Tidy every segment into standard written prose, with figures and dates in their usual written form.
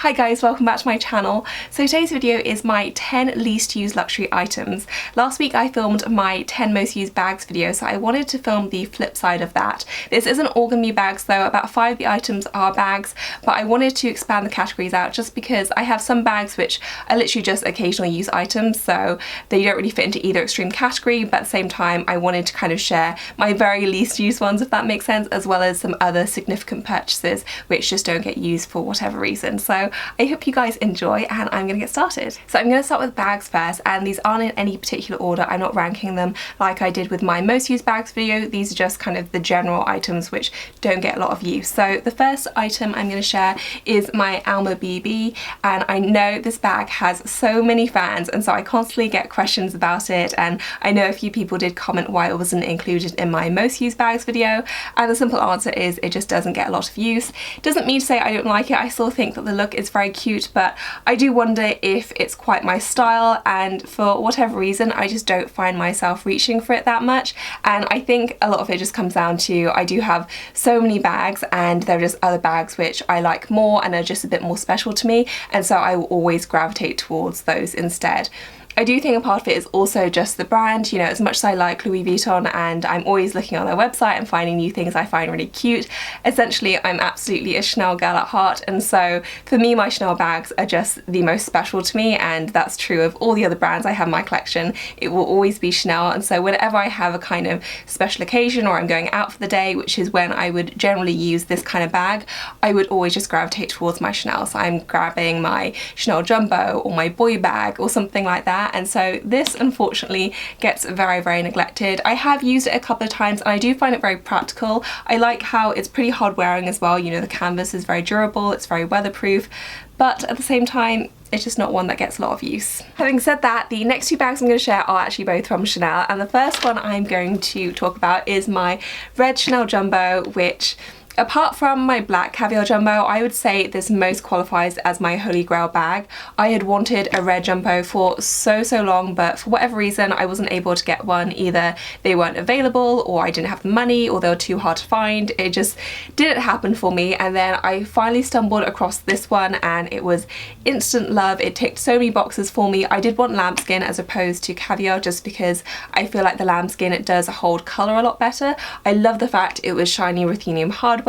Hi guys, welcome back to my channel. So today's video is my 10 least used luxury items. Last week I filmed my 10 most used bags video, so I wanted to film the flip side of that. This isn't all gonna be bags though, about 5 of the items are bags, but I wanted to expand the categories out just because I have some bags which are literally just occasional use items, so they don't really fit into either extreme category, but at the same time I wanted to kind of share my very least used ones, if that makes sense, as well as some other significant purchases which just don't get used for whatever reason. So I hope you guys enjoy and I'm gonna get started. So I'm gonna start with bags first, and these aren't in any particular order. I'm not ranking them like I did with my most used bags video. These are just kind of the general items which don't get a lot of use. So the first item I'm gonna share is my Alma BB, and I know this bag has so many fans and so I constantly get questions about it, and I know a few people did comment why it wasn't included in my most used bags video, and the simple answer is it just doesn't get a lot of use. Doesn't mean to say I don't like it. I still think that the look is very cute, but I do wonder if it's quite my style, and for whatever reason I just don't find myself reaching for it that much. And I think a lot of it just comes down to I do have so many bags and there are just other bags which I like more and are just a bit more special to me, and so I will always gravitate towards those instead. I do think a part of it is also just the brand. You know, as much as I like Louis Vuitton and I'm always looking on their website and finding new things I find really cute, essentially I'm absolutely a Chanel girl at heart, and so for me my Chanel bags are just the most special to me, and that's true of all the other brands I have in my collection. It will always be Chanel, and so whenever I have a kind of special occasion or I'm going out for the day, which is when I would generally use this kind of bag, I would always just gravitate towards my Chanel. So I'm grabbing my Chanel Jumbo or my boy bag or something like that. And so this unfortunately gets very neglected. I have used it a couple of times and I do find it very practical. I like how it's pretty hard wearing as well. You know, the canvas is very durable, it's very weatherproof, but at the same time it's just not one that gets a lot of use. Having said that, the next two bags I'm going to share are actually both from Chanel, and the first one I'm going to talk about is my red Chanel Jumbo, which, apart from my black caviar jumbo, I would say this most qualifies as my holy grail bag. I had wanted a red jumbo for so long, but for whatever reason I wasn't able to get one. Either they weren't available, or I didn't have the money, or they were too hard to find. It just didn't happen for me, and then I finally stumbled across this one and it was instant love. It ticked so many boxes for me. I did want lambskin as opposed to caviar just because I feel like the lambskin, it does hold colour a lot better. I love the fact it was shiny ruthenium hardware.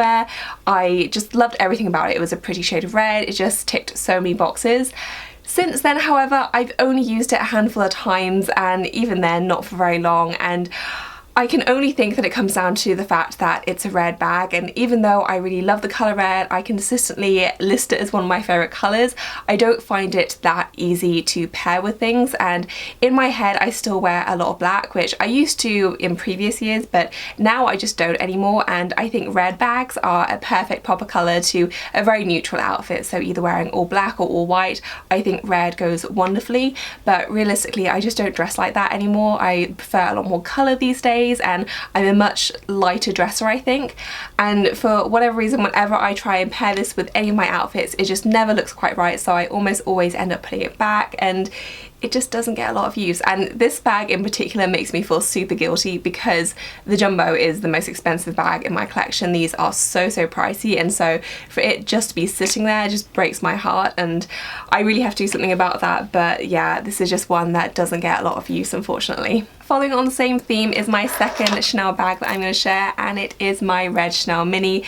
I just loved everything about it. It was a pretty shade of red. It just ticked so many boxes. Since then, however, I've only used it a handful of times, and even then not for very long, and I can only think that it comes down to the fact that it's a red bag, and even though I really love the colour red, I consistently list it as one of my favourite colours, I don't find it that easy to pair with things. And in my head I still wear a lot of black, which I used to in previous years, but now I just don't anymore, and I think red bags are a perfect proper colour to a very neutral outfit. So either wearing all black or all white, I think red goes wonderfully, but realistically I just don't dress like that anymore. I prefer a lot more colour these days, and I'm a much lighter dresser, I think, and for whatever reason whenever I try and pair this with any of my outfits it just never looks quite right, so I almost always end up putting it back and it just doesn't get a lot of use. And this bag in particular makes me feel super guilty because the Jumbo is the most expensive bag in my collection. These are so pricey, and so for it just to be sitting there just breaks my heart, and I really have to do something about that. But yeah, this is just one that doesn't get a lot of use, unfortunately. Following on the same theme is my second Chanel bag that I'm going to share, and it is my red Chanel Mini.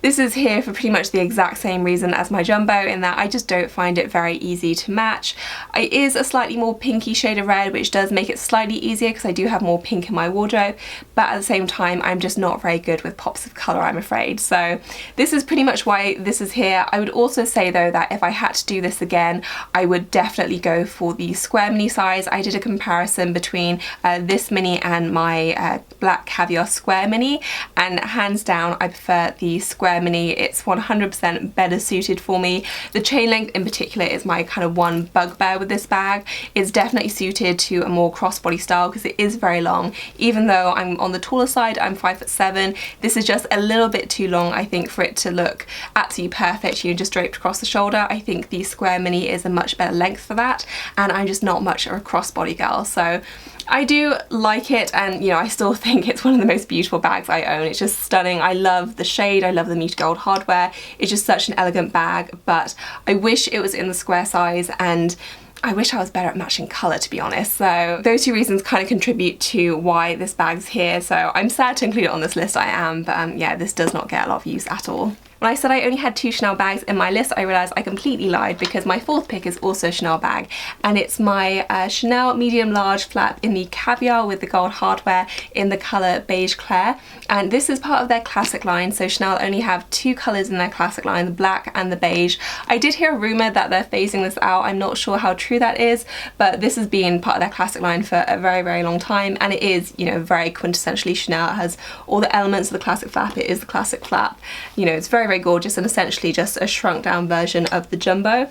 This is here for pretty much the exact same reason as my Jumbo, in that I just don't find it very easy to match. It is a slightly more pinky shade of red, which does make it slightly easier because I do have more pink in my wardrobe, but at the same time I'm just not very good with pops of colour, I'm afraid. So this is pretty much why this is here. I would also say though that if I had to do this again I would definitely go for the square mini size. I did a comparison between this mini and my black caviar square mini, and hands down I prefer the square mini. It's 100% better suited for me. The chain length in particular is my kind of one bugbear with this bag. It's definitely suited to a more crossbody style because it is very long. Even though I'm on the taller side, I'm 5'7", this is just a little bit too long, I think, for it to look absolutely perfect, you know, just draped across the shoulder. I think the square mini is a much better length for that, and I'm just not much of a crossbody girl. So I do like it, and you know, I still think it's one of the most beautiful bags I own. It's just stunning. I love the shade, I love the muted gold hardware. It's just such an elegant bag, but I wish it was in the square size, and I wish I was better at matching colour, to be honest. So those two reasons kind of contribute to why this bag's here. So I'm sad to include it on this list, I am, but yeah, this does not get a lot of use at all. When I said I only had 2 Chanel bags in my list, I realised I completely lied, because my 4th pick is also a Chanel bag, and it's my Chanel medium large flap in the caviar with the gold hardware in the colour Beige Clair. And this is part of their classic line, so Chanel only have 2 colours in their classic line, the black and the beige. I did hear a rumour that they're phasing this out. I'm not sure how true that is, but this has been part of their classic line for a very, very long time, and it is, you know, very quintessentially Chanel. It has all the elements of the classic flap. It is the classic flap. You know, it's very, very gorgeous, and essentially just a shrunk down version of the Jumbo.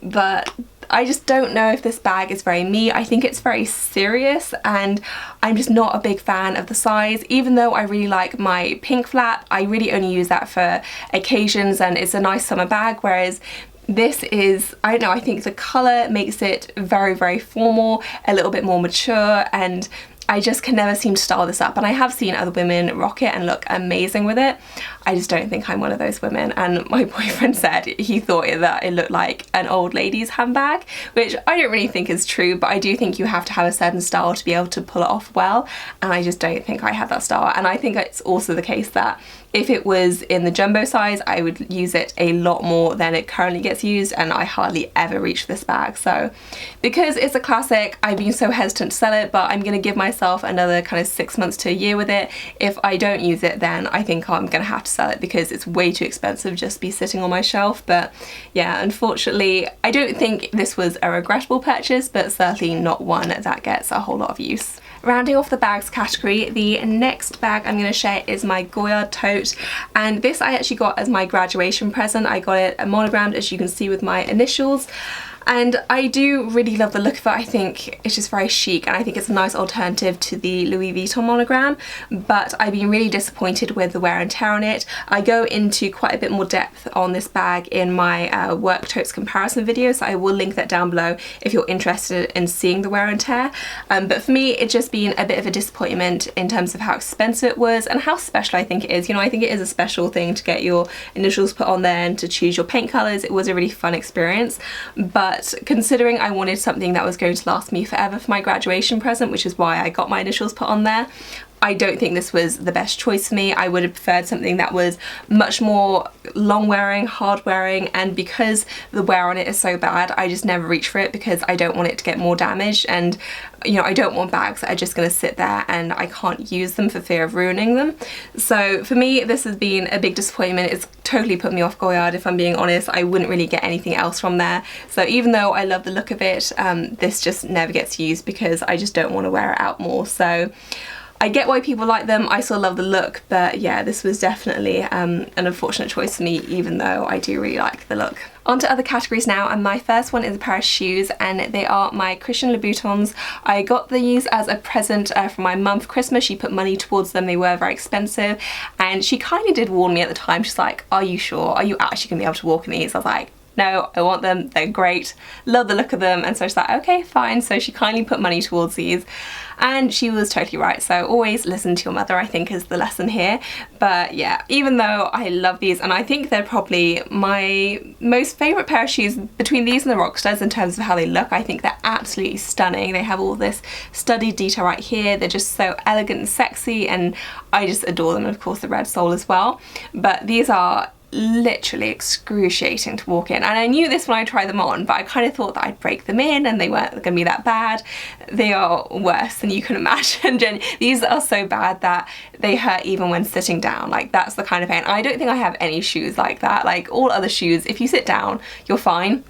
But I just don't know if this bag is very me. I think it's very serious, and I'm just not a big fan of the size. Even though I really like my pink flap, I really only use that for occasions, and it's a nice summer bag, whereas this is, I don't know, I think the colour makes it very, very formal, a little bit more mature, and I just can never seem to style this up. And I have seen other women rock it and look amazing with it. I just don't think I'm one of those women, and my boyfriend said he thought that it looked like an old lady's handbag, which I don't really think is true, but I do think you have to have a certain style to be able to pull it off well, and I just don't think I have that style. And I think it's also the case that if it was in the Jumbo size, I would use it a lot more than it currently gets used, and I hardly ever reach this bag. So because it's a classic, I've been so hesitant to sell it, but I'm gonna give myself another kind of 6 months to a year with it. If I don't use it, then I think I'm gonna have to sell it, because it's way too expensive just to be sitting on my shelf. But yeah, unfortunately, I don't think this was a regrettable purchase, but certainly not one that gets a whole lot of use. Rounding off the bags category, the next bag I'm going to share is my Goyard Tote, and this I actually got as my graduation present. I got it monogrammed, as you can see, with my initials. And I do really love the look of it. I think it's just very chic, and I think it's a nice alternative to the Louis Vuitton monogram, but I've been really disappointed with the wear and tear on it. I go into quite a bit more depth on this bag in my work totes comparison video, so I will link that down below if you're interested in seeing the wear and tear. But for me, it's just been a bit of a disappointment in terms of how expensive it was and how special I think it is. You know, I think it is a special thing to get your initials put on there and to choose your paint colours. It was a really fun experience, but considering I wanted something that was going to last me forever for my graduation present, which is why I got my initials put on there, I don't think this was the best choice for me. I would have preferred something that was much more long wearing, hard wearing, and because the wear on it is so bad, I just never reach for it, because I don't want it to get more damaged, and you know, I don't want bags that are just going to sit there and I can't use them for fear of ruining them. So for me, this has been a big disappointment. It's totally put me off Goyard, if I'm being honest. I wouldn't really get anything else from there. So even though I love the look of it, this just never gets used, because I just don't want to wear it out more. So I get why people like them, I still love the look, but yeah, this was definitely an unfortunate choice for me, even though I do really like the look. On to other categories now, and my first one is a pair of shoes, and they are my Christian Louboutins. I got these as a present from my mum for Christmas. She put money towards them. They were very expensive, and she kind of did warn me at the time. She's like, are you sure? Are you actually going to be able to walk in these? I was like, no, I want them, they're great, love the look of them. And so she's like, okay, fine. So she kindly put money towards these, and she was totally right. So always listen to your mother, I think, is the lesson here. But yeah, even though I love these, and I think they're probably my most favourite pair of shoes between these and the Rockstuds in terms of how they look. I think they're absolutely stunning. They have all this studied detail right here. They're just so elegant and sexy, and I just adore them, and of course the red sole as well. But these are literally excruciating to walk in, and I knew this when I tried them on, but I kind of thought that I'd break them in and they weren't going to be that bad. They are worse than you can imagine. These are so bad that they hurt even when sitting down. Like, that's the kind of pain. I don't think I have any shoes like that. Like, all other shoes, if you sit down, you're fine.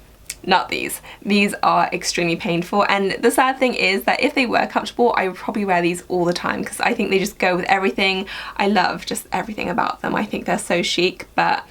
Not these. These are extremely painful, and the sad thing is that if they were comfortable, I would probably wear these all the time, because I think they just go with everything. I love just everything about them. I think they're so chic, but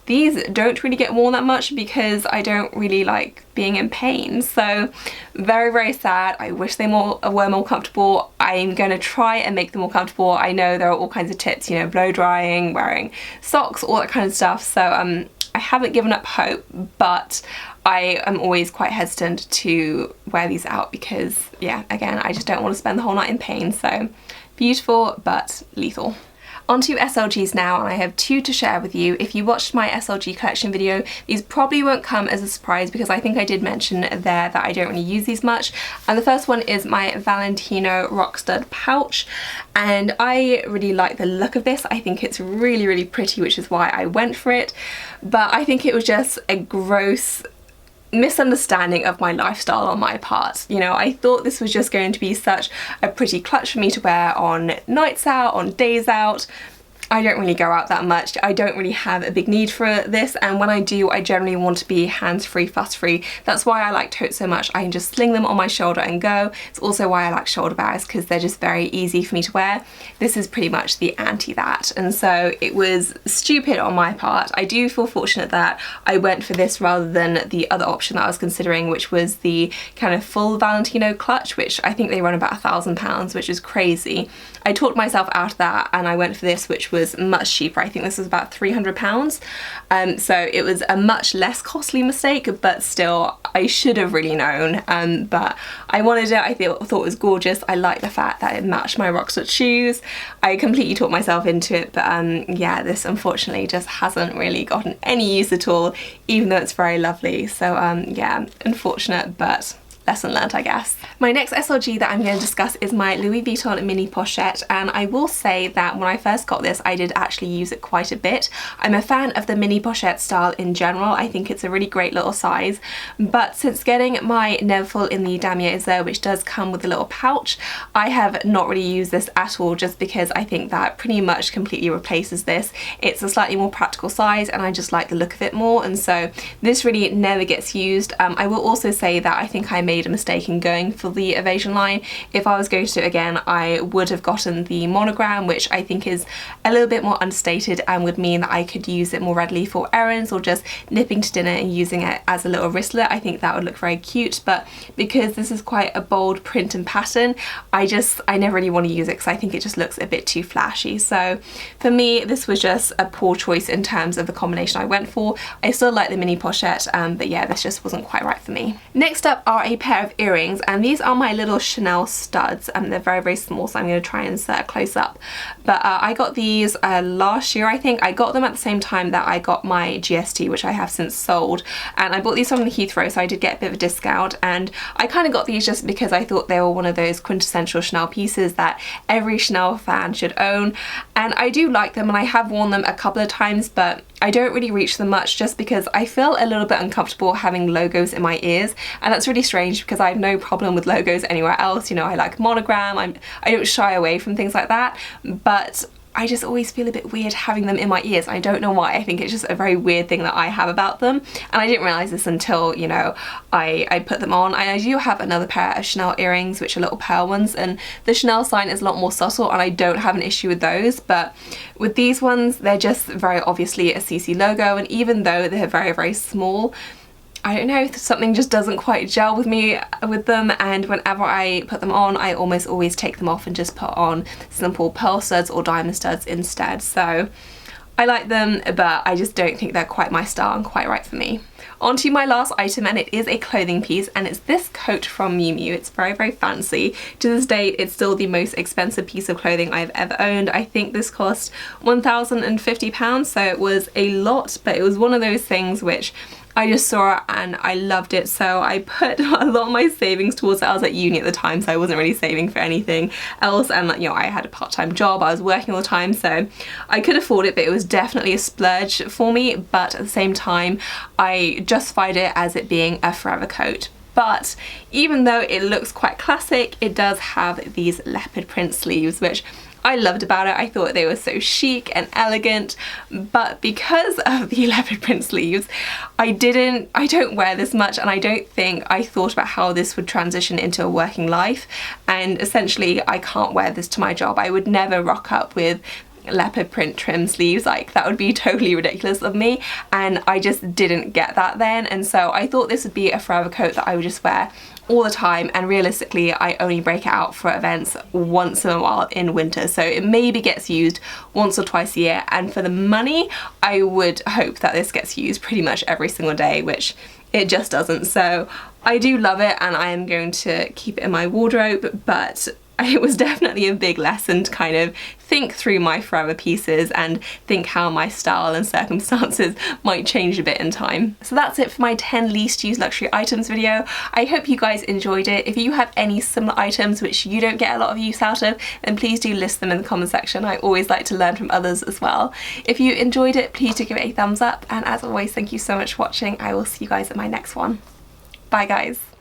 these don't really get worn that much because I don't really like being in pain. So very, very sad. I wish they were more comfortable. I'm going to try and make them more comfortable. I know there are all kinds of tips, you know, blow drying, wearing socks, all that kind of stuff. So I haven't given up hope, but I am always quite hesitant to wear these out because, yeah, again, I just don't want to spend the whole night in pain. So beautiful, but lethal. Onto SLGs now, and I have 2 to share with you. If you watched my SLG collection video, these probably won't come as a surprise because I think I did mention there that I don't really use these much. And the first one is my Valentino Rockstud pouch, and I really like the look of this. I think it's really, really pretty, which is why I went for it. But I think it was just a gross misunderstanding of my lifestyle on my part. You know, I thought this was just going to be such a pretty clutch for me to wear on nights out, on days out. I don't really go out that much. I don't really have a big need for this, and when I do, I generally want to be hands-free, fuss-free. That's why I like totes so much. I can just sling them on my shoulder and go. It's also why I like shoulder bags, because they're just very easy for me to wear. This is pretty much the anti that, and so it was stupid on my part. I do feel fortunate that I went for this rather than the other option that I was considering, which was the kind of full Valentino clutch, which I think they run about £1,000, which is crazy. I talked myself out of that and I went for this, which was much cheaper. I think this was about £300. So it was a much less costly mistake, but still I should have really known. But I wanted it. I thought it was gorgeous. I like the fact that it matched my Rockstud shoes. I completely talked myself into it, but yeah, this unfortunately just hasn't really gotten any use at all, even though it's very lovely. So yeah, unfortunate, but lesson learned, I guess. My next SLG that I'm going to discuss is my Louis Vuitton mini pochette, and I will say that when I first got this I did actually use it quite a bit. I'm a fan of the mini pochette style in general. I think it's a really great little size, but since getting my Neverfull in the Damier, which does come with a little pouch, I have not really used this at all, just because I think that pretty much completely replaces this. It's a slightly more practical size and I just like the look of it more, and so this really never gets used. I will also say that I think I made a mistake in going for the Evasion line. If I was going to do it again, I would have gotten the monogram, which I think is a little bit more understated and would mean that I could use it more readily for errands or just nipping to dinner and using it as a little wristlet. I think that would look very cute, but because this is quite a bold print and pattern, I never really want to use it because I think it just looks a bit too flashy. So for me, this was just a poor choice in terms of the combination I went for. I still like the mini pochette, but yeah, this just wasn't quite right for me. Next up are a pair of earrings, and these are my little Chanel studs, and they're very, very small, so I'm going to try and insert close up. But I got these last year, I think. I got them at the same time that I got my GST, which I have since sold, and I bought these from the Heathrow, so I did get a bit of a discount, and I kind of got these just because I thought they were one of those quintessential Chanel pieces that every Chanel fan should own, and I do like them, and I have worn them a couple of times, but I don't really reach them much just because I feel a little bit uncomfortable having logos in my ears, and that's really strange because I have no problem with logos anywhere else. You know, I like monogram, I don't shy away from things like that, but I just always feel a bit weird having them in my ears. I don't know why. I think it's just a very weird thing that I have about them, and I didn't realise this until, you know, I put them on. And I do have another pair of Chanel earrings, which are little pearl ones, and the Chanel sign is a lot more subtle and I don't have an issue with those, but with these ones they're just very obviously a CC logo, and even though they're very, very small, I don't know, something just doesn't quite gel with me with them, and whenever I put them on I almost always take them off and just put on simple pearl studs or diamond studs instead. So I like them, but I just don't think they're quite my style and quite right for me. On to my last item, and it is a clothing piece, and it's this coat from Miu Miu. It's very, very fancy. To this date, it's still the most expensive piece of clothing I've ever owned. I think this cost £1,050, so it was a lot, but it was one of those things which I just saw it and I loved it, so I put a lot of my savings towards it. I was at uni at the time, so I wasn't really saving for anything else, and you know, I had a part-time job, I was working all the time, so I could afford it, but it was definitely a splurge for me. But at the same time, I justified it as it being a forever coat. But even though it looks quite classic, it does have these leopard print sleeves, which I loved about it. I thought they were so chic and elegant, but because of the leopard print sleeves, I don't wear this much, and I don't think I thought about how this would transition into a working life, and essentially I can't wear this to my job. I would never rock up with leopard print trim sleeves, like that would be totally ridiculous of me, and I just didn't get that then, and so I thought this would be a forever coat that I would just wear all the time, and realistically I only break it out for events once in a while in winter, so it maybe gets used once or twice a year, and for the money I would hope that this gets used pretty much every single day, which it just doesn't. So I do love it and I am going to keep it in my wardrobe, but it was definitely a big lesson to kind of think through my forever pieces and think how my style and circumstances might change a bit in time. So that's it for my 10 least used luxury items video. I hope you guys enjoyed it. If you have any similar items which you don't get a lot of use out of, then please do list them in the comment section. I always like to learn from others as well. If you enjoyed it, please do give it a thumbs up, and as always, thank you so much for watching. I will see you guys at my next one. Bye guys.